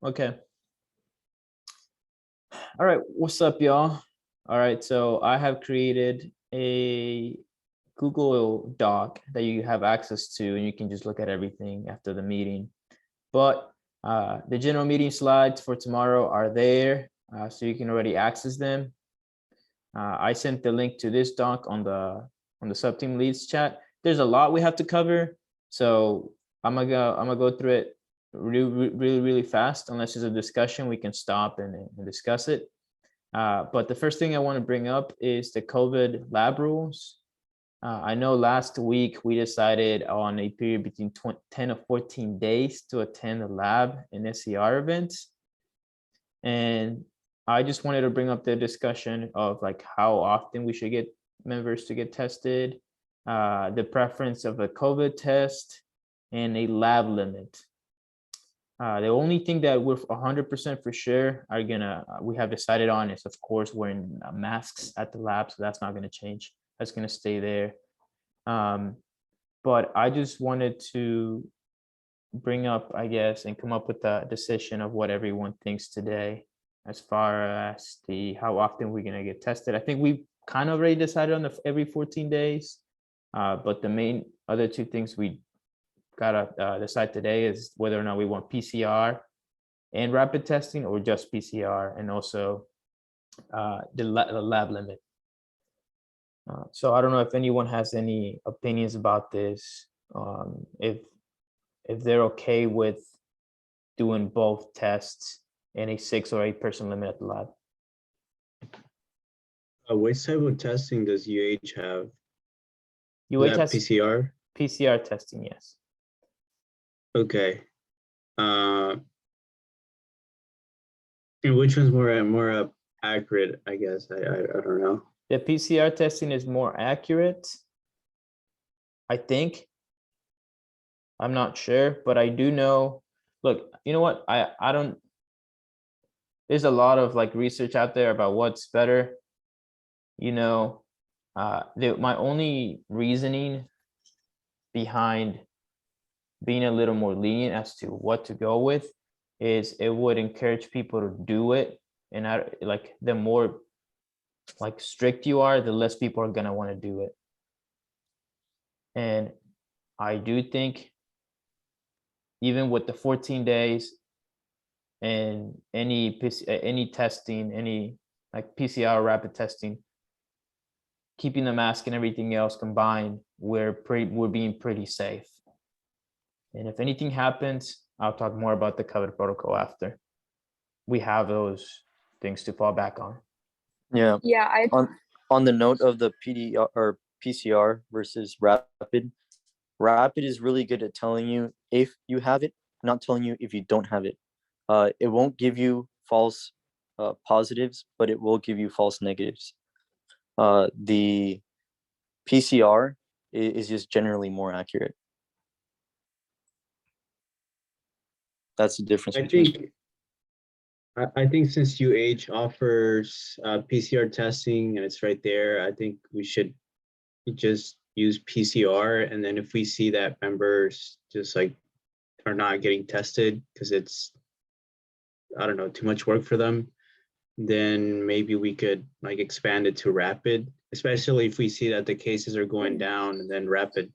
Okay. All right. What's up, y'all? All right. So I have created a Google Doc that you have access to, and you can just look at everything after the meeting. But the general meeting slides for tomorrow are there, so you can already access them. I sent the link to this doc on the sub-team leads chat. There's a lot we have to cover, so I'm gonna go through it really fast. Unless there's a discussion, we can stop and discuss it. But the first thing I want to bring up is the COVID lab rules. I know last week we decided on a period between 10 to 14 days to attend the lab and SCR events. And I just wanted to bring up the discussion of like how often we should get members to get tested, the preference of a COVID test, and a lab limit. The only thing that we're 100% for sure we have decided on is, of course, wearing masks at the lab. So that's not going to change. That's going to stay there. But I just wanted to bring up, I guess, and come up with a decision of what everyone thinks today as far as how often we're going to get tested. I think we kind of already decided on every 14 days. But the main other two things we gotta decide today is whether or not we want PCR and rapid testing or just PCR, and also the lab limit. So I don't know if anyone has any opinions about this. If they're okay with doing both tests and a 6 or 8 person limit at the lab. What type of testing does UH have? UH has PCR? PCR testing, yes. Okay. And which one's more accurate, I guess? I don't know. The PCR testing is more accurate, I think. I'm not sure, but I do know. Look, you know what? I don't. There's a lot of like research out there about what's better. You know, my only reasoning behind being a little more lenient as to what to go with is it would encourage people to do it, and like the more like strict you are, the less people are gonna want to do it. And I do think even with the 14 days and any testing, any like PCR rapid testing, keeping the mask and everything else combined, we're being pretty safe. And if anything happens, I'll talk more about the COVID protocol after. We have those things to fall back on. Yeah. Yeah, on the note of the PDR or PCR versus rapid is really good at telling you if you have it, not telling you if you don't have it. It won't give you false positives, but it will give you false negatives. The PCR is just generally more accurate. That's the difference. I think since UH offers PCR testing and it's right there, I think we should just use PCR. And then if we see that members just like are not getting tested because it's, I don't know, too much work for them, then maybe we could like expand it to rapid, especially if we see that the cases are going down, and then rapid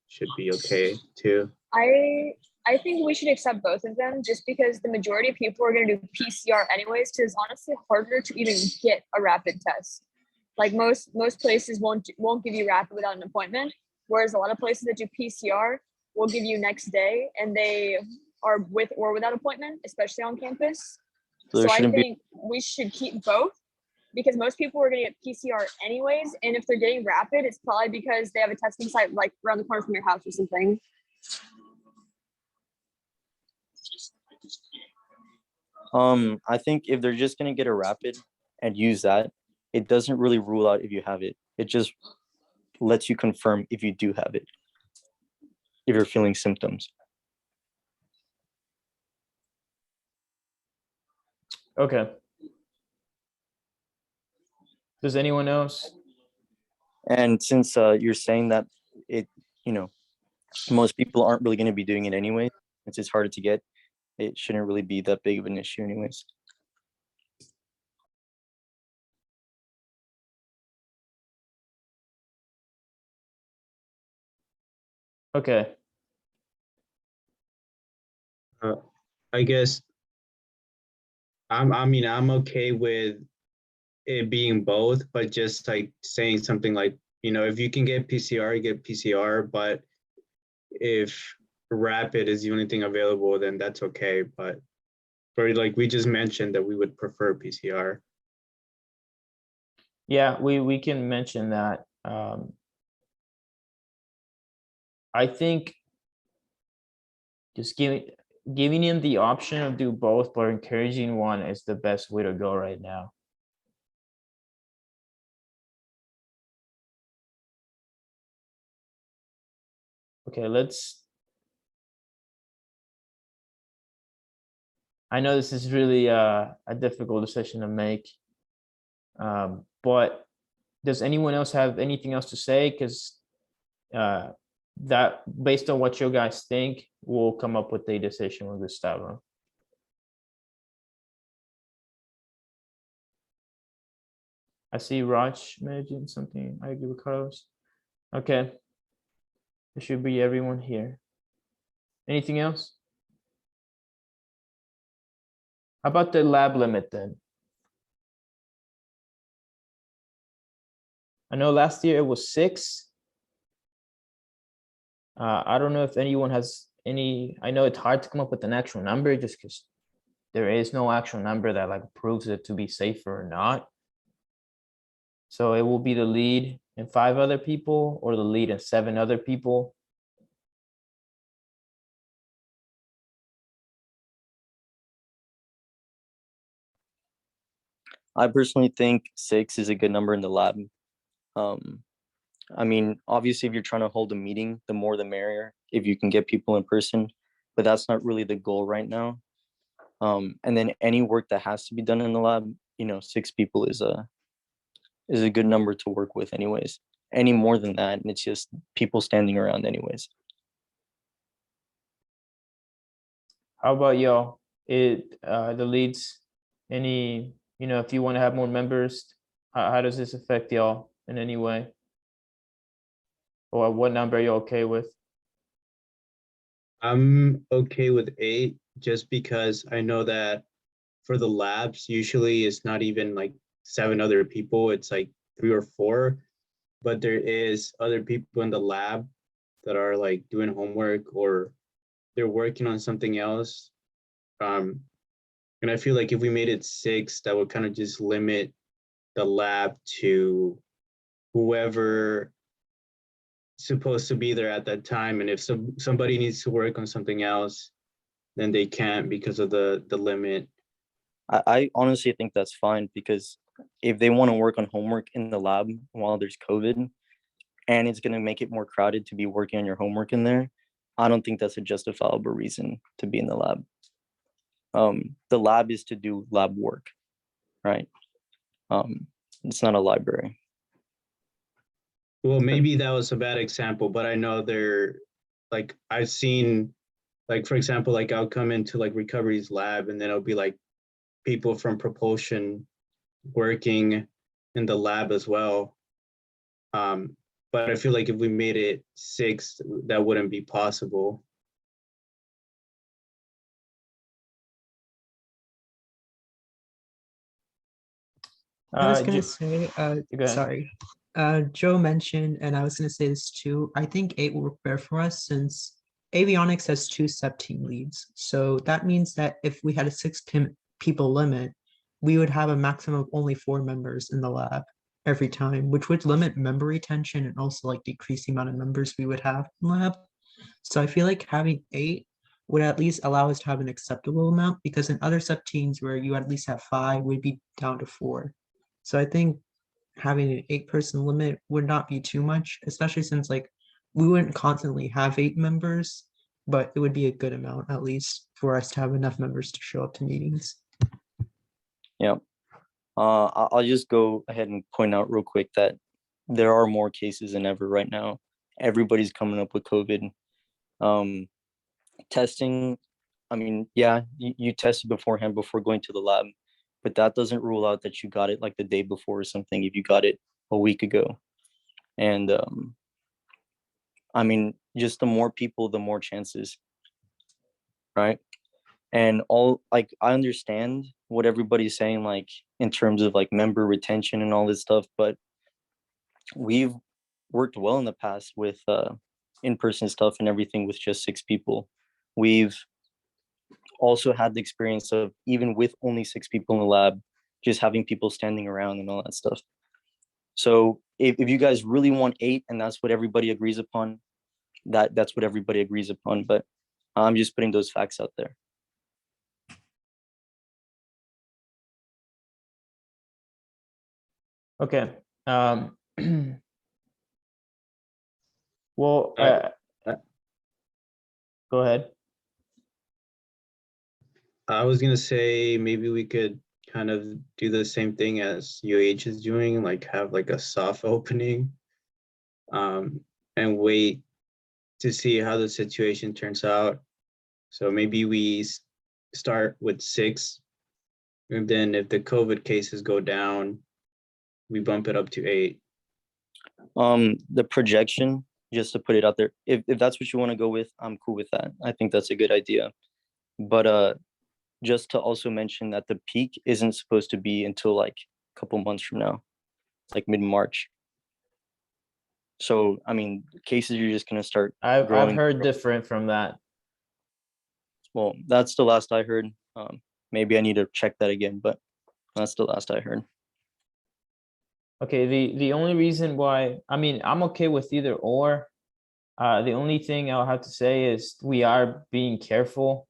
should be okay too. I think we should accept both of them just because the majority of people are going to do PCR anyways, because it's honestly harder to even get a rapid test. Like most places won't give you rapid without an appointment, whereas a lot of places that do PCR will give you next day, and they are with or without appointment, especially on campus. So I think we should keep both because most people are going to get PCR anyways, and if they're getting rapid, it's probably because they have a testing site like around the corner from your house or something. I think if they're just gonna get a rapid and use that, it doesn't really rule out if you have it. It just lets you confirm if you do have it, if you're feeling symptoms. Okay. Does anyone else? And since you're saying that it, most people aren't really going to be doing it anyway, it's just harder to get. it shouldn't really be that big of an issue anyways. Okay. I guess I mean, I'm okay with it being both, but just like saying something like, if you can get PCR, you get PCR, but if rapid is the only thing available, then that's okay. But for like we just mentioned that we would prefer PCR. Yeah, we can mention that. I think just giving him the option of do both, but encouraging one is the best way to go right now. Okay, I know this is really a difficult decision to make, but does anyone else have anything else to say? Because that, based on what you guys think, we'll come up with a decision with Gustavo. I see Raj mentioned something. I agree with Carlos. Okay. It should be everyone here. Anything else? How about the lab limit then? I know last year it was 6. I don't know if anyone has any, I know it's hard to come up with an actual number just because there is no actual number that like proves it to be safer or not. So it will be the lead and 5 other people, or the lead and 7 other people. I personally think 6 is a good number in the lab. I mean, obviously, if you're trying to hold a meeting, the more the merrier, if you can get people in person, but that's not really the goal right now. And then any work that has to be done in the lab, 6 people is a good number to work with anyways. Any more than that, and it's just people standing around anyways. How about y'all? The leads, any, if you want to have more members, how does this affect y'all in any way? Or what number are you okay with? I'm okay with 8 just because I know that for the labs, usually it's not even like 7 other people, it's like 3 or 4, but there is other people in the lab that are like doing homework or they're working on something else. And I feel like if we made it 6, that would kind of just limit the lab to whoever supposed to be there at that time. And if somebody needs to work on something else, then they can't because of the limit. I honestly think that's fine, because if they want to work on homework in the lab while there's COVID and it's going to make it more crowded to be working on your homework in there, I don't think that's a justifiable reason to be in the lab. The lab is to do lab work, right? It's not a library. Well, maybe that was a bad example, but I know like I've seen, like, for example, like I'll come into like Recovery's lab and then it'll be like people from Propulsion working in the lab as well. But I feel like if we made it 6, that wouldn't be possible. I was gonna Ju- say, go ahead. sorry. Joe mentioned, and I was gonna say this too. I think 8 will work better for us since avionics has 2 sub-team leads. So that means that if we had a 6 people limit, we would have a maximum of only 4 members in the lab every time, which would limit member retention and also like decrease the amount of members we would have in lab. So I feel like having 8 would at least allow us to have an acceptable amount, because in other sub-teams where you at least have 5, we'd be down to 4. So I think having an 8-person limit would not be too much, especially since like we wouldn't constantly have 8 members, but it would be a good amount at least for us to have enough members to show up to meetings. Yeah. I'll just go ahead and point out real quick that there are more cases than ever right now. Everybody's coming up with COVID. Testing I mean, yeah, you tested beforehand before going to the lab, but that doesn't rule out that you got it like the day before or something if you got it a week ago. And I mean, just the more people, the more chances, right? And all like I understand what everybody's saying, like in terms of like member retention and all this stuff, but we've worked well in the past with in-person stuff and everything with just 6 people. We've also had the experience of even with only 6 people in the lab, just having people standing around and all that stuff. So if you guys really want 8 and that's what everybody agrees upon, that's what everybody agrees upon. But I'm just putting those facts out there. Okay. Well, Uh, go ahead. I was gonna say maybe we could kind of do the same thing as UH is doing, like have like a soft opening, and wait to see how the situation turns out. So maybe we start with 6, and then if the COVID cases go down, we bump it up to 8. The projection, just to put it out there, if that's what you want to go with, I'm cool with that. I think that's a good idea. But just to also mention that the peak isn't supposed to be until like a couple months from now, like mid-March. So I mean, cases are just gonna start I've growing. heard different from that. Well, that's the last I heard. Maybe I need to check that again, but that's the last I heard. Okay, the only reason why, I mean, I'm okay with either or. The only thing I'll have to say is we are being careful.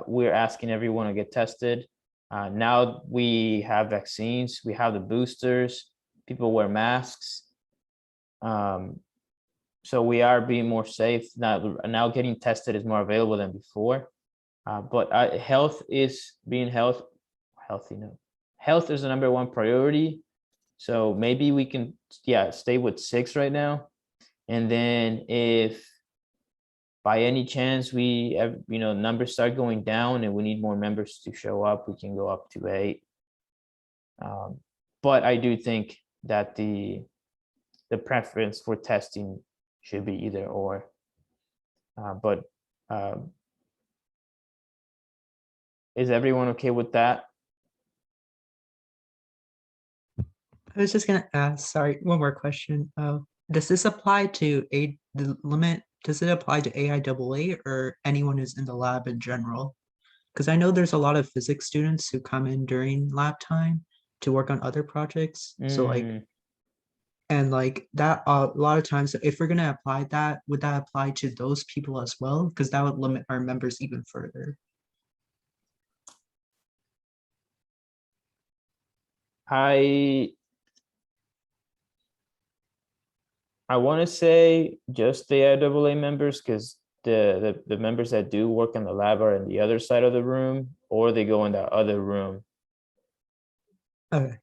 We're asking everyone to get tested. Now we have vaccines, we have the boosters, people wear masks. So we are being more safe. Now getting tested is more available than before. But health is being healthy. No, health is the number one priority. So maybe we can, yeah, stay with 6 right now. And then if by any chance we have, numbers start going down and we need more members to show up, we can go up to 8. But I do think that the preference for testing should be either or. But is everyone okay with that? I was just gonna ask, sorry, one more question. Does this apply to the limit? Does it apply to AIAA or anyone who's in the lab in general? Because I know there's a lot of physics students who come in during lab time to work on other projects. So like, Mm, and like that, a lot of times, if we're gonna apply that, would that apply to those people as well? Because that would limit our members even further. I want to say just the IAA members, because the members that do work in the lab are in the other side of the room, or they go in the other room. Okay.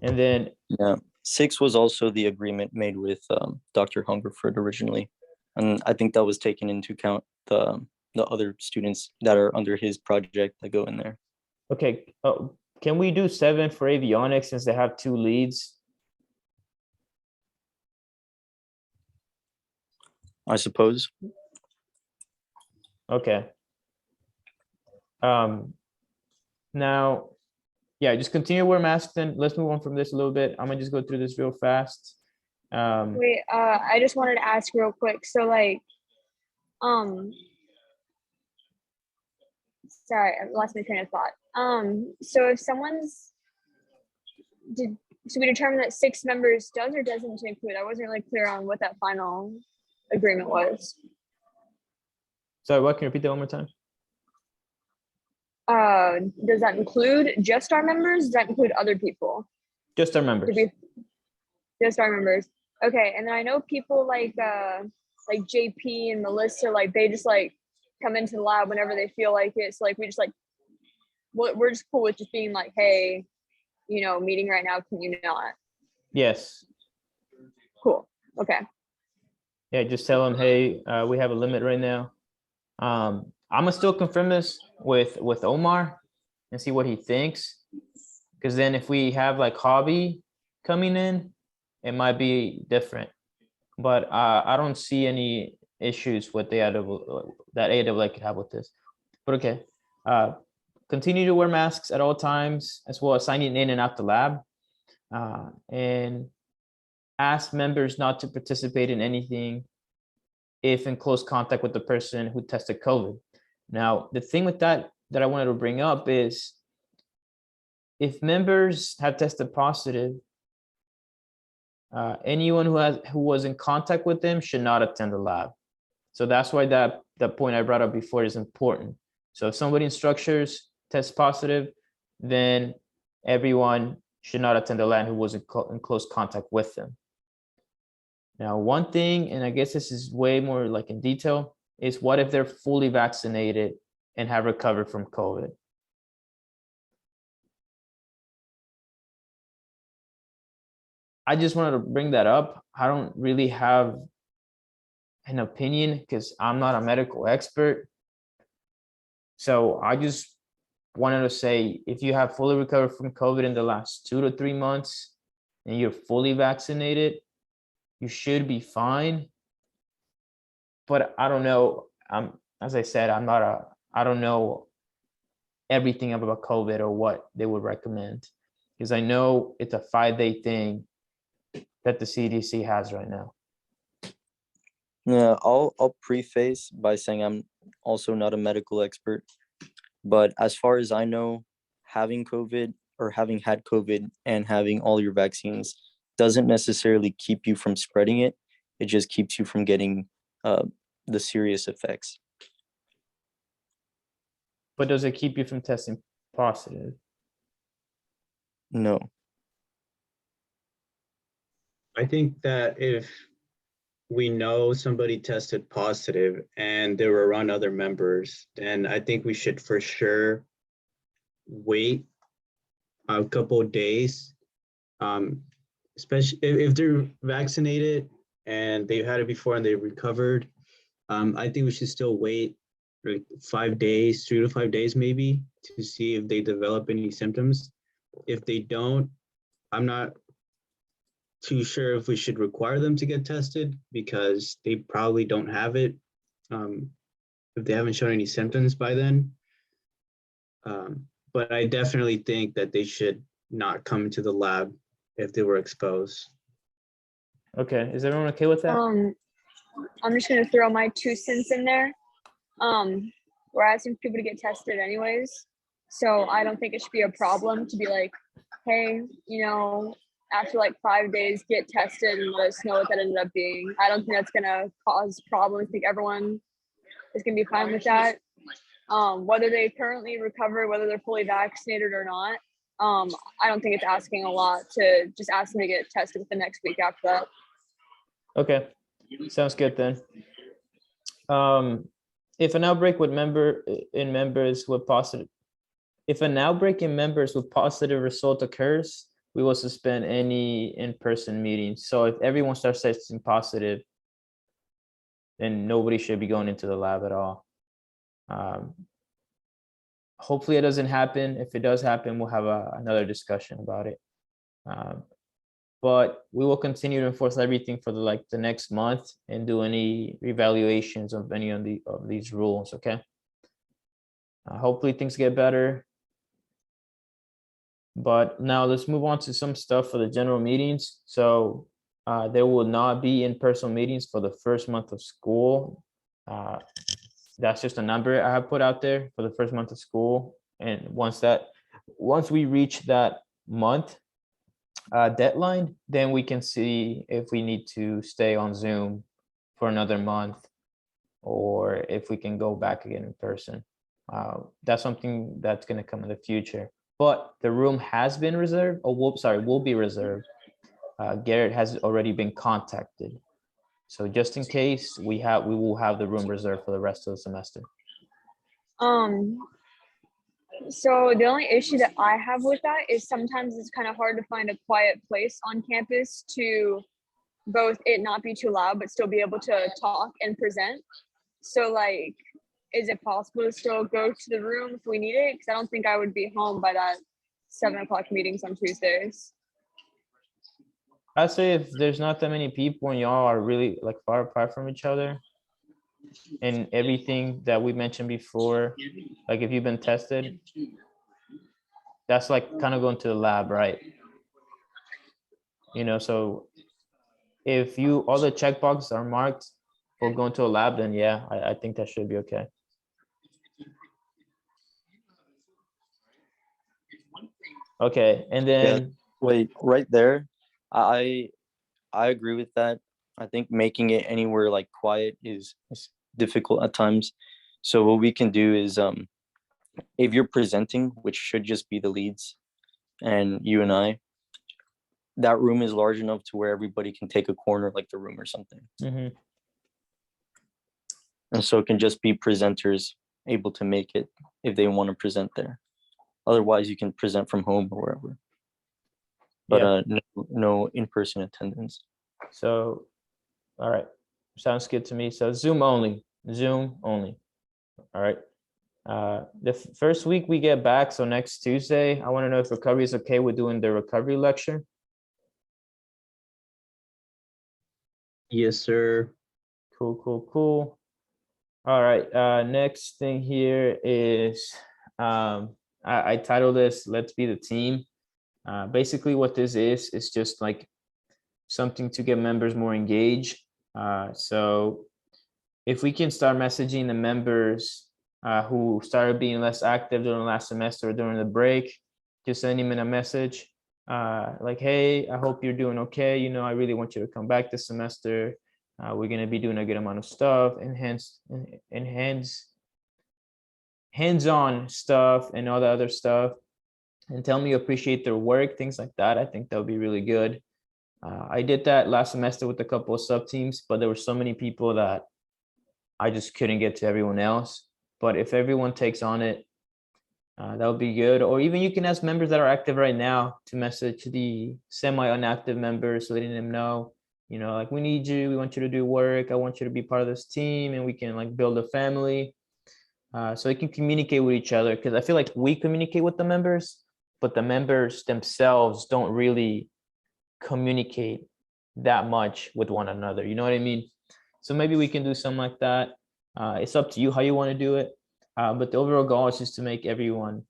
And then, Yeah, 6 was also the agreement made with Dr. Hungerford originally, and I think that was taken into account the other students that are under his project that go in there. okay, can we do 7 for avionics since they have 2 leads? I suppose. Okay. Now, yeah, just continue where masks then. Let's move on from this a little bit. I'm gonna just go through this real fast. Wait, I just wanted to ask real quick. So like, sorry, I lost my train of thought. So if so we determine that 6 members does or doesn't include? I wasn't really clear on what that final agreement was. Sorry, what? Can you repeat that one more time? Does that include just our members? Does that include other people? Just our members. Just our members. Okay, and then I know people like JP and Melissa, like they just like come into the lab whenever they feel like it. So like we just like we're just cool with just being like, hey, meeting right now, can you not? Yes. Cool. Okay. Yeah, just tell them, hey, we have a limit right now. I'm gonna still confirm this with Omar and see what he thinks. Because then if we have like hobby coming in, it might be different. But I don't see any issues with the that AWA could have with this. But okay, continue to wear masks at all times, as well as signing in and out the lab, and ask members not to participate in anything if in close contact with the person who tested COVID. Now, the thing with that I wanted to bring up is if members have tested positive, anyone who was in contact with them should not attend the lab. So that's why that point I brought up before is important. So if somebody in structures tests positive, then everyone should not attend the lab who was in close contact with them. Now, one thing, and I guess this is way more like in detail, is what if they're fully vaccinated and have recovered from COVID? I just wanted to bring that up. I don't really have an opinion because I'm not a medical expert. So I just wanted to say, if you have fully recovered from COVID in the last 2 to 3 months and you're fully vaccinated, you should be fine. But I don't know. As I said, I don't know everything about COVID or what they would recommend, because I know it's a 5-day thing that the CDC has right now. Yeah, I'll preface by saying I'm also not a medical expert, but as far as I know, having COVID or having had COVID and having all your vaccines doesn't necessarily keep you from spreading it. It just keeps you from getting the serious effects. But does it keep you from testing positive? No. I think that if we know somebody tested positive and they were around other members, then I think we should for sure wait a couple of days, especially if they're vaccinated and they've had it before and they recovered. I think we should still wait like 5 days, 3 to 5 days maybe, to see if they develop any symptoms. If they don't, I'm not too sure if we should require them to get tested because they probably don't have it if they haven't shown any symptoms by then. But I definitely think that they should not come into the lab if they were exposed. Okay, is everyone okay with that? I'm just gonna throw my 2 cents in there. We're asking people to get tested anyways, so I don't think it should be a problem to be like, hey, after like 5 days, get tested and let us know what that ended up being. I don't think that's gonna cause problems. I think everyone is gonna be fine with that. Whether they currently recover, whether they're fully vaccinated or not, I don't think it's asking a lot to just ask them to get tested the next week after that. Okay, sounds good then. If an outbreak with members with positive result occurs, we will suspend any in-person meetings. So if everyone starts testing positive, then nobody should be going into the lab at all. Hopefully it doesn't happen. If it does happen, we'll have another discussion about it. But we will continue to enforce everything for the next month and do any evaluations of any of these rules. Okay. Hopefully things get better. But now let's move on to some stuff for the general meetings. So there will not be in-person meetings for the first month of school. That's just a number I have put out there for the first month of school. And once we reach that month deadline, then we can see if we need to stay on Zoom for another month or if we can go back again in person. That's something that's going to come in the future. But the room has been reserved, will be reserved. Garrett has already been contacted. So just in case, we will have the room reserved for the rest of the semester. So the only issue that I have with that is sometimes it's kind of hard to find a quiet place on campus to both it not be too loud, but still be able to talk and present. So like, is it possible to still go to the room if we need it? Because I don't think I would be home by that 7 o'clock meetings on Tuesdays. I'd say if there's not that many people and y'all are really like far apart from each other, and everything that we mentioned before, like if you've been tested, that's like kind of going to the lab, right? You know, so if you, all the checkboxes are marked for going to a lab, then yeah, I think that should be okay. Okay, and then, Wait, right there, I agree with that. I think making it anywhere like quiet is difficult at times. So what we can do is if you're presenting, which should just be the leads and you and I, that room is large enough to where everybody can take a corner like the room or something. mhm. And so it can just be presenters able to make it if they want to present there. Otherwise, you can present from home or wherever. But Yeah. no in-person attendance. So, all right, sounds good to me. So Zoom only, Zoom only. All right. The first week we get back, so next Tuesday, I want to know if recovery is okay with doing the recovery lecture. Yes, sir. Cool, cool, cool. All right, next thing here is, I titled this, Let's Be the Team. Basically what this is just like something to get members more engaged. So if we can start messaging the members who started being less active during the last semester or during the break, just sending them a message like, hey, I hope you're doing okay. You know, I really want you to come back this semester. We're going to be doing a good amount of stuff, hands-on stuff and all the other stuff, and tell me you appreciate their work, things like that. I think that would be really good. I did that last semester with a couple of sub teams, but there were so many people that I just couldn't get to everyone else. But if everyone takes on it, that would be good. Or even you can ask members that are active right now to message the semi-inactive members, letting them know, you know, like, we need you, we want you to do work, I want you to be part of this team, and we can like build a family. So they can communicate with each other, because I feel like we communicate with the members, but the members themselves don't really communicate that much with one another. You know what I mean? So maybe we can do something like that. It's up to you how you want to do it. But the overall goal is just to make everyone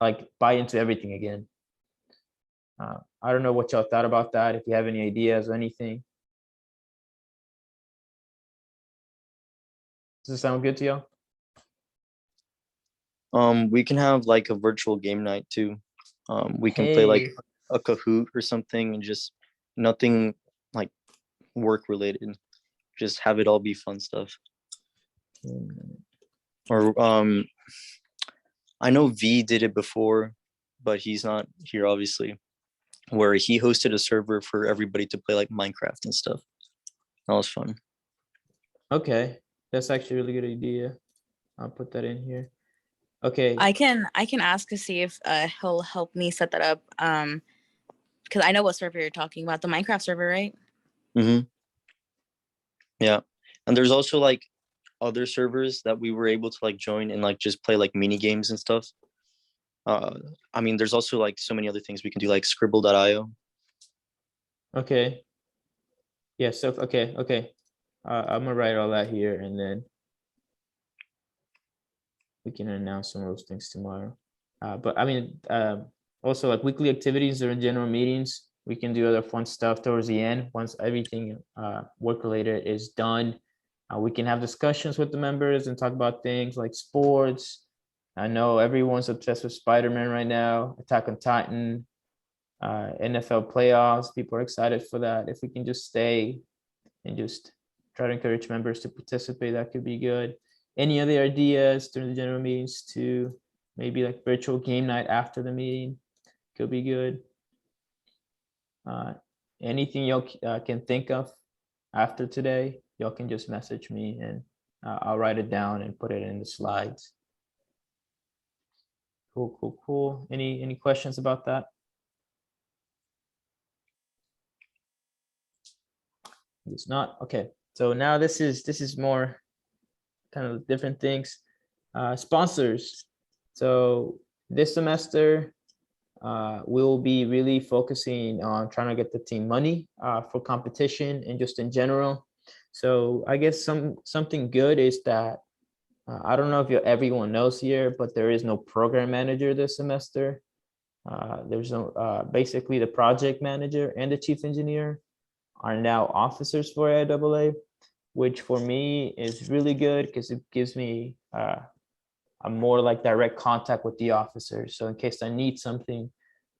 like buy into everything again. I don't know what y'all thought about that. If you have any ideas or anything. Does it sound good to y'all? We can have like a virtual game night too. We can play like Hey. a Kahoot or something, and just nothing like work related. Just have it all be fun stuff. Or I know V did it before, but he's not here obviously, where he hosted a server for everybody to play like Minecraft and stuff. That was fun. Okay, that's actually a really good idea. I'll put that in here. Okay. I can ask to see if he'll help me set that up. Because I know what server you're talking about, the Minecraft server, right? Mm-hmm. Yeah, and there's also like other servers that we were able to like join and like just play like mini games and stuff. I mean, there's also like so many other things we can do, like Scribble.io. Okay. Yeah, so okay. I'm gonna write all that here, and then we can announce some of those things tomorrow. But I mean, also like weekly activities or general meetings, we can do other fun stuff towards the end. Once everything work related is done, we can have discussions with the members and talk about things like sports. I know everyone's obsessed with Spider-Man right now, Attack on Titan, NFL playoffs. People are excited for that. If we can just stay and just try to encourage members to participate, that could be good. Any other ideas during the general meetings to maybe like virtual game night after the meeting could be good. Anything y'all can think of after today, y'all can just message me and I'll write it down and put it in the slides. Cool. Any questions about that? It's not okay. So now this is more kind of different things. Sponsors. So this semester, we'll be really focusing on trying to get the team money for competition and just in general. So I guess something good is that I don't know if everyone knows here, but there is no program manager this semester. There's no basically the project manager and the chief engineer are now officers for AIAA, which for me is really good because it gives me a more like direct contact with the officers. So in case I need something,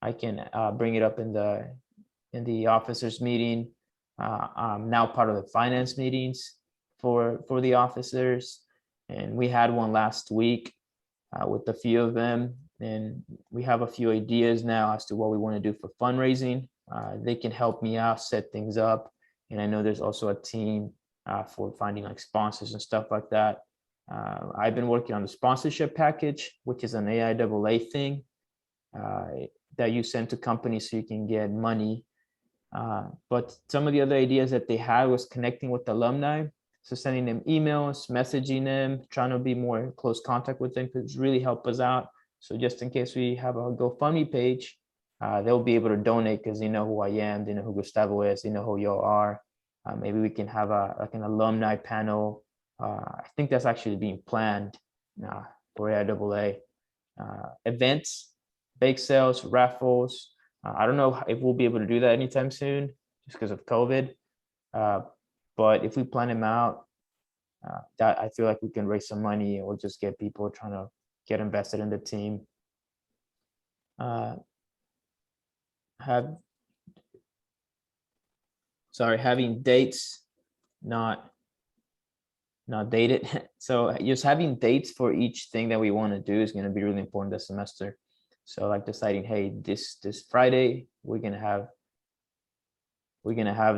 I can bring it up in the officers meeting. I'm now part of the finance meetings for the officers, and we had one last week with a few of them, and we have a few ideas now as to what we want to do for fundraising. They can help me out, set things up, and I know there's also a team for finding like sponsors and stuff like that. I've been working on the sponsorship package, which is an AIAA thing that you send to companies so you can get money. But some of the other ideas that they had was connecting with alumni. So sending them emails, messaging them, trying to be more close contact with them could really help us out. So just in case we have a GoFundMe page, they'll be able to donate because they know who I am, they know who Gustavo is, they know who y'all are. Maybe we can have like an alumni panel. I think that's actually being planned for AIAA. Events, bake sales, raffles. I don't know if we'll be able to do that anytime soon just because of COVID. But if we plan them out, that I feel like we can raise some money or just get people trying to get invested in the team. Having dates, not dated. So just having dates for each thing that we want to do is going to be really important this semester. So like deciding, hey, this Friday we're gonna have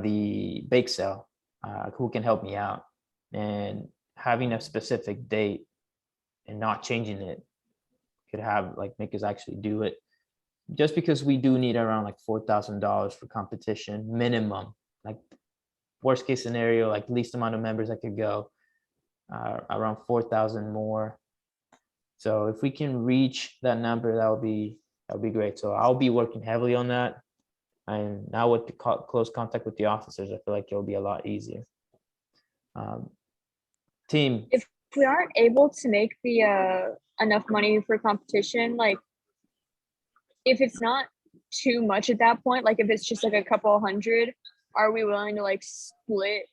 the bake sale. Who can help me out? And having a specific date and not changing it could have like make us actually do it. Just because we do need around like $4,000 for competition minimum. Like worst case scenario, like least amount of members that could go, around 4,000 more. So if we can reach that number, that would be great. So I'll be working heavily on that. And now with the close contact with the officers, I feel like it'll be a lot easier. Team. If we aren't able to make the enough money for competition, like if it's not too much at that point, like if it's just like a couple hundred, are we willing to like split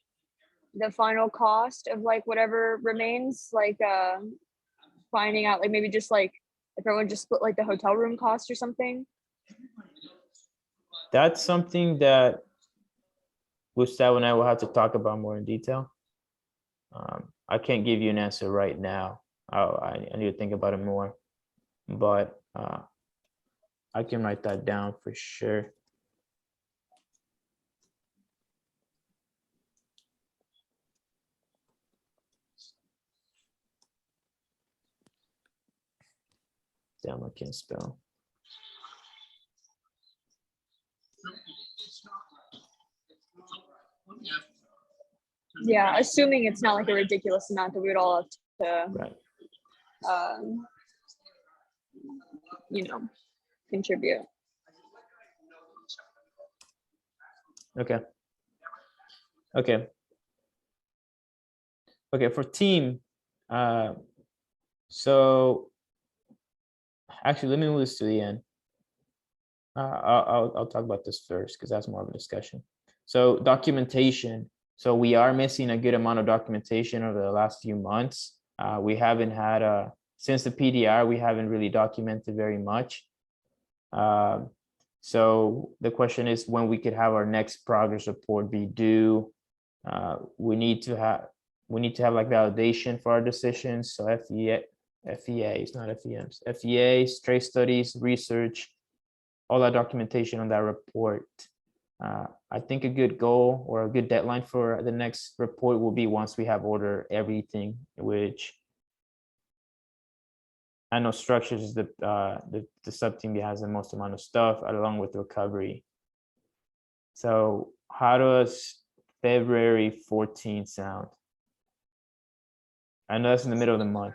the final cost of like whatever remains? Like finding out like maybe just like if everyone just split like the hotel room cost or something. That's something that Gustavo and I will have to talk about more in detail. I can't give you an answer right now. I need to think about it more, but I can write that down for sure. Damn, I can't spell. Yeah, assuming it's not like a ridiculous amount that we would all have to, Right. you know, contribute. Okay. Okay. Okay, for team, so actually, let me move this to the end. I'll talk about this first because that's more of a discussion. So documentation. So we are missing a good amount of documentation over the last few months. We haven't had since the PDR, we haven't really documented very much. So the question is when we could have our next progress report be due. We need to have like validation for our decisions. So FEAs, not FEMs, FEAs, trace studies, research, all that documentation on that report. I think a good goal or a good deadline for the next report will be once we have ordered everything, which I know structures is the sub team that has the most amount of stuff along with recovery. So how does February 14th sound? I know that's in the middle of the month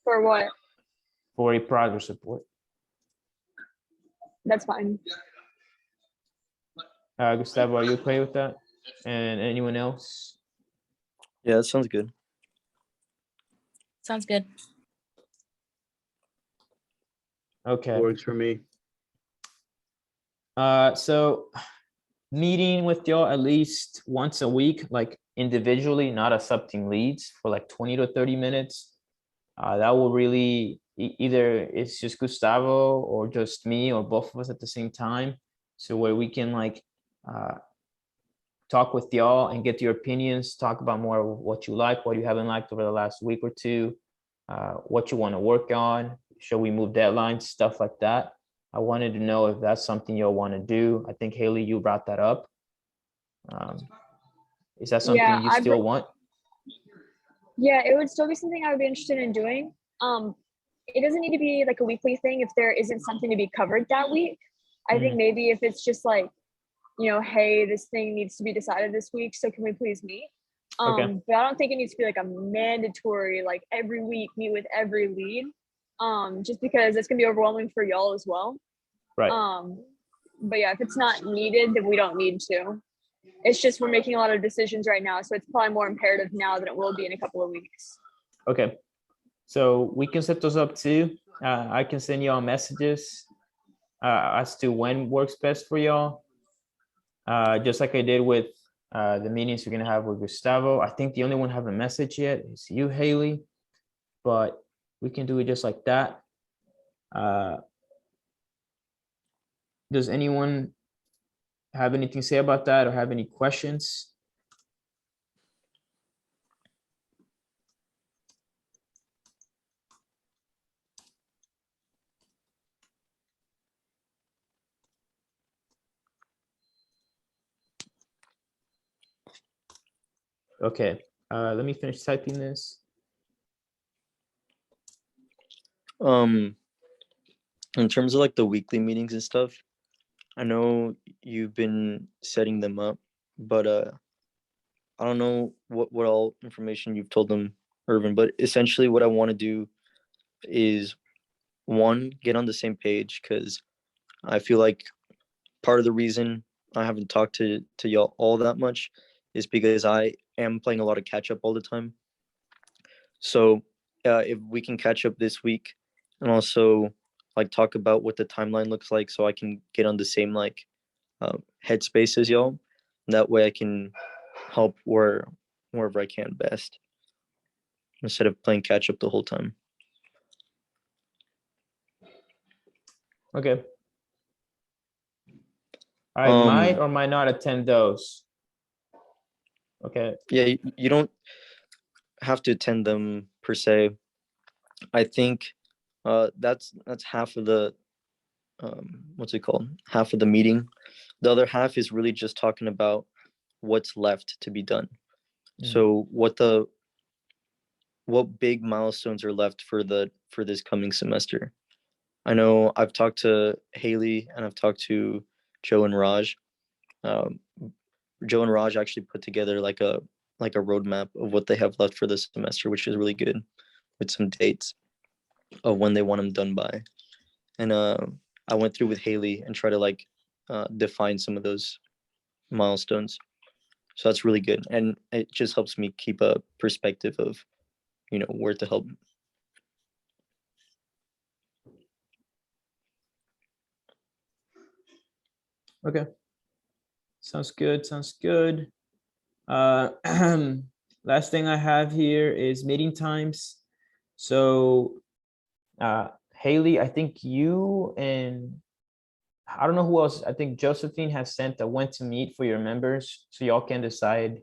For what? for a progress report. That's fine. Gustavo, are you okay with that? And anyone else? Yeah, that sounds good. Sounds good. Okay. Works for me. So meeting with y'all at least once a week, like individually, not as sub-team leads, for like 20 to 30 minutes. That will really either it's just Gustavo or just me or both of us at the same time. So where we can like talk with y'all and get your opinions, talk about more of what you like, what you haven't liked over the last week or two, what you want to work on, should we move deadlines, stuff like that. I wanted to know if that's something you'll want to do. I think Haley, you brought that up. Is that something Yeah, you still want? Yeah, it would still be something I would be interested in doing. It doesn't need to be like a weekly thing if there isn't something to be covered that week. I think maybe if it's just like, you know, hey, this thing needs to be decided this week, so can we please meet? Okay. But I don't think it needs to be like a mandatory, like every week meet with every lead. Just because it's gonna be overwhelming for y'all as well. Right. But yeah, if it's not needed, then we don't need to. It's just we're making a lot of decisions right now, so it's probably more imperative now than it will be in a couple of weeks. Okay. So we can set those up too. I can send y'all messages as to when works best for y'all. Just like I did with the meetings you're gonna have with Gustavo. I think the only one haven't messaged yet is you, Haley, but we can do it just like that. Does anyone have anything to say about that or have any questions? Okay, let me finish typing this. In terms of like the weekly meetings and stuff, I know you've been setting them up, but I don't know what all information you've told them, Irvin, but essentially what I want to do is one, get on the same page, because I feel like part of the reason I haven't talked to y'all all that much is because I am playing a lot of catch up all the time. So if we can catch up this week and also like talk about what the timeline looks like, so I can get on the same like headspace as y'all. That way I can help wherever I can best, instead of playing catch up the whole time. Okay. I might or might not attend those. Okay. Yeah, you don't have to attend them per se. I think that's half of the what's it called? Half of the meeting. The other half is really just talking about what's left to be done. So what big milestones are left for this coming semester. I know I've talked to Haley and I've talked to Joe and Raj. Joe and Raj actually put together like a roadmap of what they have left for this semester, which is really good, with some dates of when they want them done by. And I went through with Haley and try to like define some of those milestones. So that's really good, and it just helps me keep a perspective of, you know, where to help. Okay. Sounds good. Sounds good. Last thing I have here is meeting times. So Haley, I think you and I don't know who else. I think Josephine has sent a when to meet for your members, so y'all can decide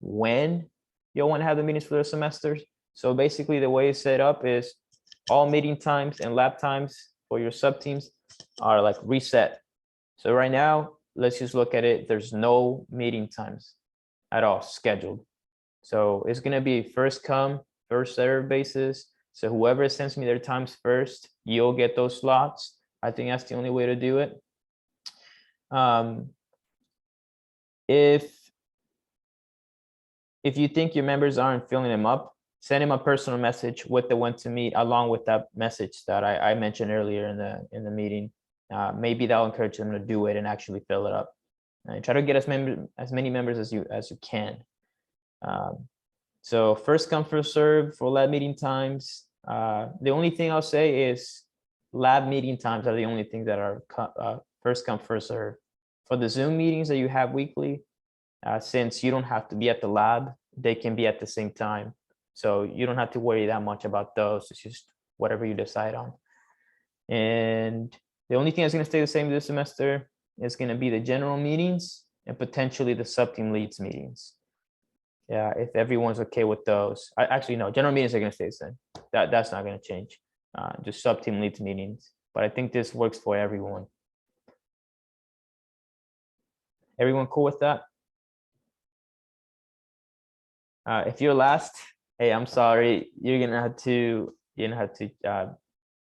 when you'll want to have the meetings for the semesters. So basically the way it's set up is all meeting times and lab times for your sub teams are like reset. So right now, let's just look at it. There's no meeting times at all scheduled. So it's gonna be first come, first serve basis. So whoever sends me their times first, you'll get those slots. I think that's the only way to do it. If you think your members aren't filling them up, send him a personal message with the when to meet, along with that message that I mentioned earlier in the meeting. Maybe that'll encourage them to do it and actually fill it up. And try to get as many members as you can. So first come, first serve for lab meeting times. The only thing I'll say is lab meeting times are the only things that are first come, first serve. For the Zoom meetings that you have weekly, since you don't have to be at the lab, they can be at the same time. So you don't have to worry that much about those. It's just whatever you decide on. And the only thing that's going to stay the same this semester is going to be the general meetings and potentially the sub-team leads meetings. Yeah, if everyone's okay with those. Actually, no, general meetings are going to stay the same. That's not going to change. Just sub-team leads meetings. But I think this works for everyone. Everyone cool with that? If you're last, hey, I'm sorry. You're gonna have to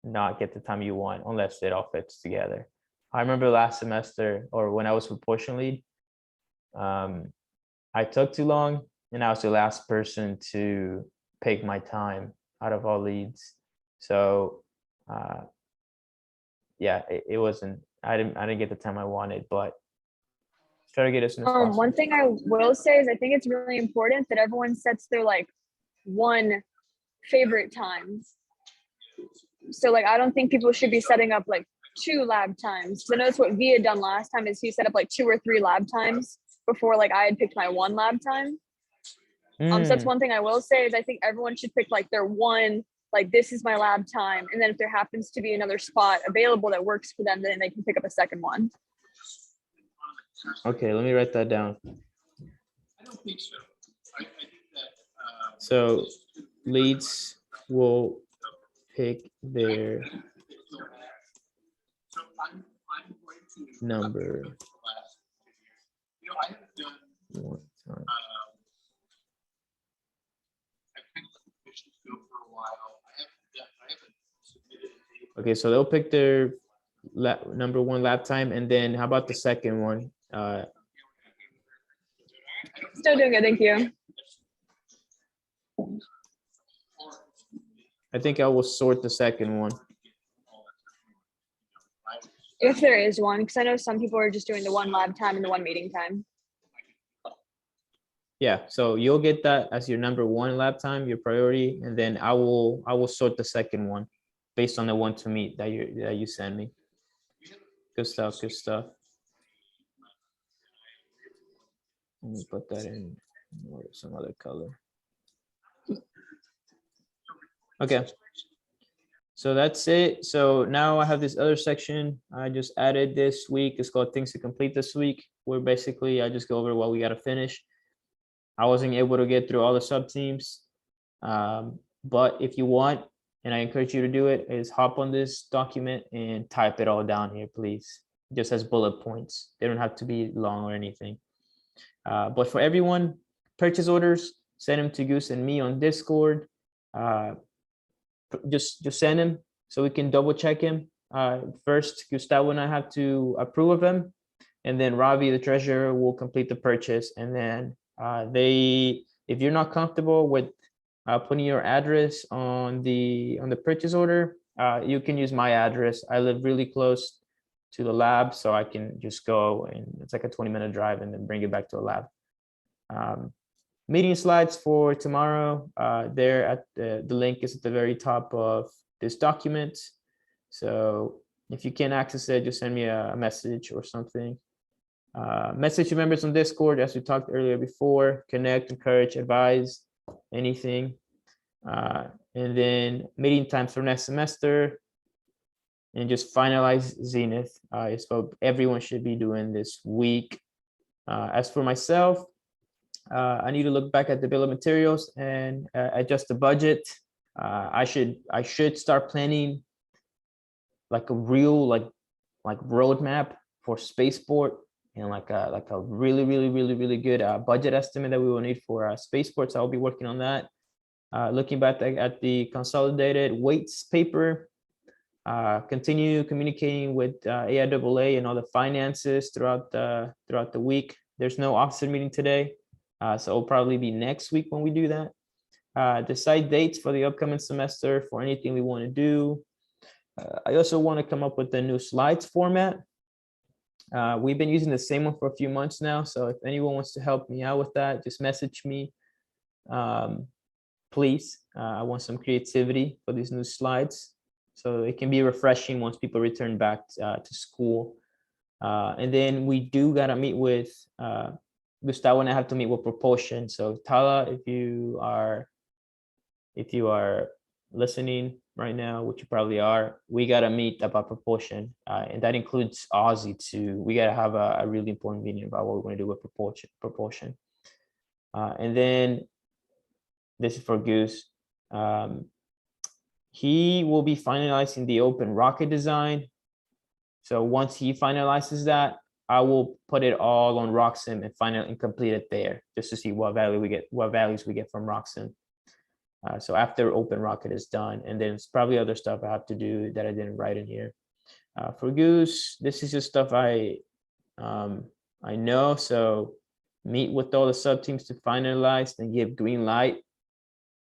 not get the time you want unless it all fits together. I remember last semester, or when I was with portion lead, I took too long and I was the last person to pick my time out of all leads. So yeah, it wasn't, I didn't get the time I wanted, but try to get as soon as possible. One thing I will say is I think it's really important that everyone sets their like one favorite times. So like I don't think people should be setting up like 2 lab times. So I know that's what V had done last time, is he set up like 2 or 3 lab times before like I had picked my 1 lab time. So that's one thing I will say is I think everyone should pick like their one, like this is my lab time, and then if there happens to be another spot available that works for them, then they can pick up a second one. Okay, let me write that down. I don't think so. I think that. So leads will pick their So I'm going to. number You know, I haven't done. one time. I've kind of let the commissions go for a while. I haven't submitted. Okay, so they'll pick their number 1 lap time, and then how about the second one? Still doing it, thank you. I think I will sort the second one. If there is one, because I know some people are just doing the 1 lab time and the 1 meeting time. Yeah, so you'll get that as your number 1 lap time, your priority, and then I will sort the second one based on the one to meet that you send me. Good stuff, good stuff. Let me put that in some other color. Okay, so that's it. So now I have this other section I just added this week. It's called things to complete this week, where basically I just go over what we got to finish. I wasn't able to get through all the sub teams, but if you want, and I encourage you to do it, is hop on this document and type it all down here, please. Just as bullet points. They don't have to be long or anything. But for everyone, purchase orders, send them to Goose and me on Discord. Just send them so we can double check him. First, Gustavo and I have to approve of them, and then Robbie, the treasurer, will complete the purchase. And then if you're not comfortable with putting your address on the purchase order, you can use my address. I live really close to the lab, so I can just go, and it's like a 20-minute drive, and then bring it back to a lab. Meeting slides for tomorrow, there at the link is at the very top of this document. So if you can't access it, just send me a message or something. Message your members on Discord, as we talked earlier before. Connect, encourage, advise, anything. And then meeting times for next semester, and just finalize Zenith. So everyone should be doing this week. As for myself, I need to look back at the bill of materials and adjust the budget. I should start planning like a real like roadmap for spaceport, and like a really good budget estimate that we will need for spaceport. So I'll be working on that. Looking back at the consolidated weights paper. Continue communicating with AIAA and all the finances throughout the week. There's no officer meeting today, so it'll probably be next week when we do that. decide dates for the upcoming semester for anything we want to do. I also want to come up with a new slides format. We've been using the same one for a few months now, so if anyone wants to help me out with that, just message me. Please, I want some creativity for these new slides, so it can be refreshing once people return back to school. And then we do gotta meet with Gustavo, and I have to meet with Propulsion. So Tala, if you are listening right now, which you probably are, we gotta meet about Propulsion, and that includes Ozzy too. We gotta have a really important meeting about what we're gonna do with Propulsion. And then this is for Goose. He will be finalizing the open rocket design. So once he finalizes that, I will put it all on Rocksim and complete it there, just to see what values we get from Rocksim. So after open rocket is done, and then it's probably other stuff I have to do that I didn't write in here. For Goose, this is just stuff I know. So meet with all the sub teams to finalize and give green light.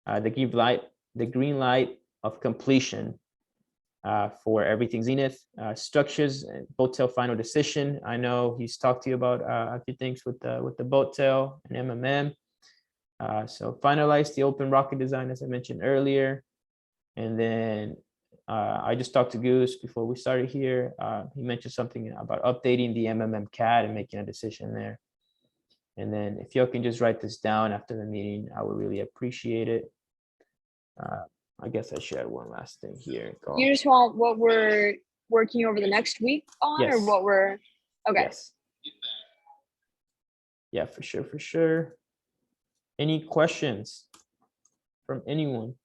The green light of completion for everything Zenith. Structures, boat tail final decision. I know he's talked to you about a few things with the boat tail and MMM. So finalize the open rocket design, as I mentioned earlier. And then I just talked to Goose before we started here. He mentioned something about updating the MMM CAD and making a decision there. And then if y'all can just write this down after the meeting, I would really appreciate it. I guess I should add one last thing here. You just want what we're working over the next week on, or Yes. what we're, okay. Yes. Yeah, for sure. Any questions from anyone?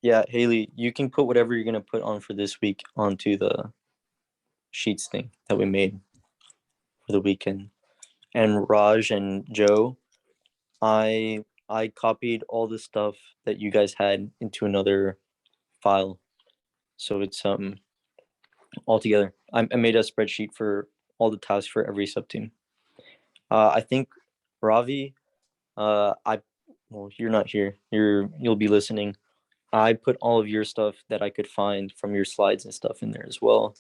Yeah, Haley, you can put whatever you're gonna put on for this week onto the sheets thing that we made for the weekend. And Raj and Joe, I copied all the stuff that you guys had into another file, so it's all together. I made a spreadsheet for all the tasks for every sub team. I think Ravi, well, you're not here. You'll be listening. I put all of your stuff that I could find from your slides and stuff in there as well.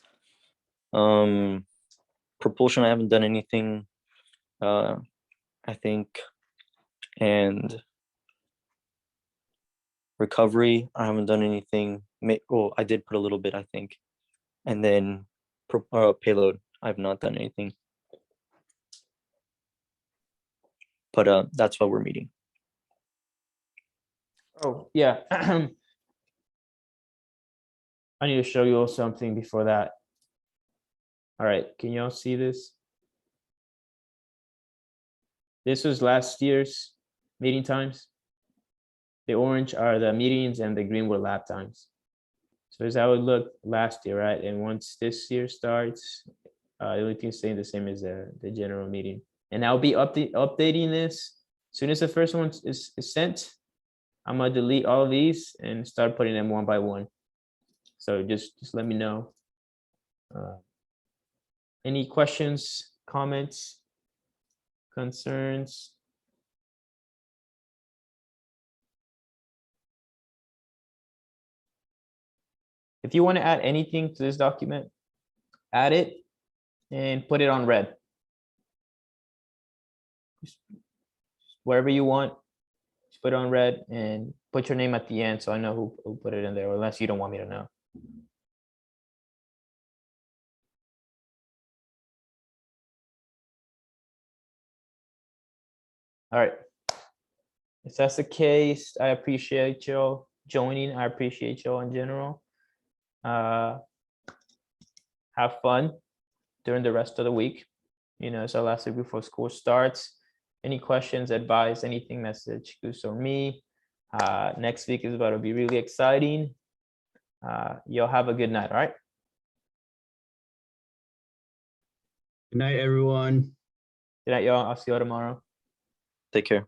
Propulsion, I haven't done anything, I think, and recovery, I haven't done anything. I did put a little bit, I think, and then payload, I've not done anything. But that's why we're meeting. Oh, yeah. I need to show you all something before that. All right, can y'all see this? This was last year's meeting times. The orange are the meetings and the green were lap times. So this is how it looked last year, right? And once this year starts, the only thing staying the same is the general meeting. And I'll be updating this. As soon as the first one is sent, I'm gonna delete all of these and start putting them one by one. So just let me know. Any questions, comments, concerns? If you want to add anything to this document, add it and put it on red. Just wherever you want, just put it on red and put your name at the end so I know who put it in there, unless you don't want me to know. All right. If that's the case, I appreciate y'all joining. I appreciate y'all in general. Have fun during the rest of the week. You know, it's our last week before school starts. Any questions, advice, anything, message Goose or me. Next week is about to be really exciting. Y'all have a good night, all right? Good night, everyone. Good night, y'all. I'll see y'all tomorrow. Take care.